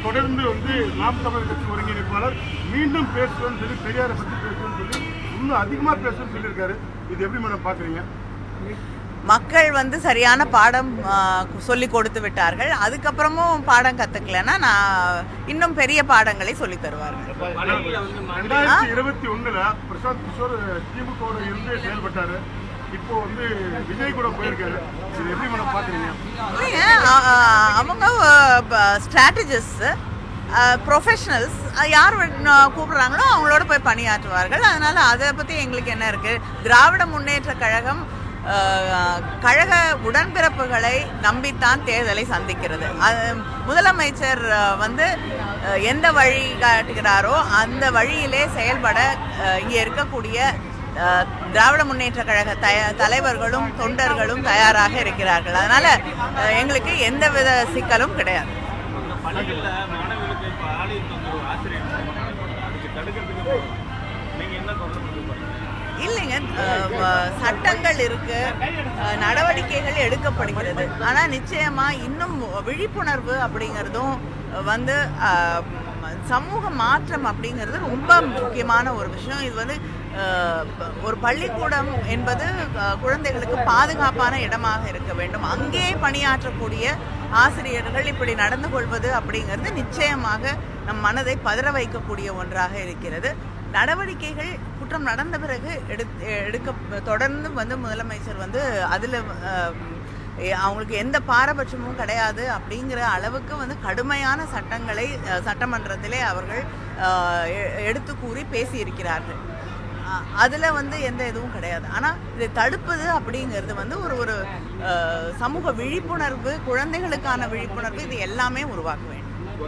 தொடர்ந்து வந்து நாம் தமிழர் கட்சி ஒருங்கிணைப்பாளர் மீண்டும் பேசுவேன்னு சொல்லி பெரியாரை பற்றி பேசுவேன்னு சொல்லி இன்னும் அதிகமாக பேசுவேன்னு சொல்லியிருக்காரு. இது எப்படி மேடம் பார்க்குறீங்க? மக்கள் வந்து சரியான பாடம் சொல்லி கொடுத்து விட்டார்கள். அதுக்கப்புறமும் பாடம் கற்றுக்கலன்னா நான் இன்னும் பெரிய பாடங்களை சொல்லி தருவார்கள். 2021 பிரசாந்த் கிஷோர் திமுகவோட இருந்து செயல்பட்டாரு. இப்போ வந்து விஜய் கூட போயிருக்காரு. இது எப்படி மேடம் பார்க்குறீங்க? அவங்க ஸ்ட்ராட்டஜிஸ்ட் ப்ரொஃபஷனல்ஸ், யார் கூப்பிடுறாங்களோ அவங்களோட போய் பணியாற்றுவார்கள். அதனால் அதை பற்றி எங்களுக்கு என்ன இருக்குது? திராவிட முன்னேற்ற கழகம் கழக உடன்பிறப்புகளை நம்பித்தான் தேர்தலை சந்திக்கிறது. முதலமைச்சர் வந்து எந்த வழி காட்டுகிறாரோ அந்த வழியிலே செயல்பட இங்கே இருக்கக்கூடிய திராவிட முன்னேற்ற கழக தலைவர்களும் தொண்டர்களும் தயாராக இருக்கிறார்கள். அதனால் எங்களுக்கு எந்தவித சிக்கலும் கிடையாது. இல்லைங்க, சட்டங்கள் இருக்கு, நடவடிக்கைகள் எடுக்கப்படுகிறது. ஆனால் நிச்சயமா இன்னும் விழிப்புணர்வு அப்படிங்கிறதும் வந்து சமூக மாற்றம் அப்படிங்கிறது ரொம்ப முக்கியமான ஒரு விஷயம். இது வந்து ஒரு பள்ளிக்கூடம் என்பது குழந்தைகளுக்கு பாதுகாப்பான இடமாக இருக்க வேண்டும். அங்கே பணியாற்றக்கூடிய ஆசிரியர்கள் இப்படி நடந்து கொள்வது அப்படிங்கிறது நிச்சயமாக நம் மனதை பதற வைக்கக்கூடிய ஒன்றாக இருக்கிறது. நடவடிக்கைகள் குற்றம் நடந்த பிறகு எடுக்க தொடர்ந்து வந்து முதலமைச்சர் வந்து அதில் அவங்களுக்கு எந்த பாரபட்சமும் கிடையாது அப்படிங்கிற அளவுக்கு வந்து கடுமையான சட்டங்களை சட்டமன்றத்திலே அவர்கள் எடுத்து கூறி பேசியிருக்கிறார்கள். அதில் வந்து எந்த இதுவும் கிடையாது. ஆனால் இதை தடுப்பது அப்படிங்கிறது வந்து ஒரு சமூக விழிப்புணர்வு, குழந்தைகளுக்கான விழிப்புணர்வு, இது எல்லாமே உருவாக்க வேண்டும்.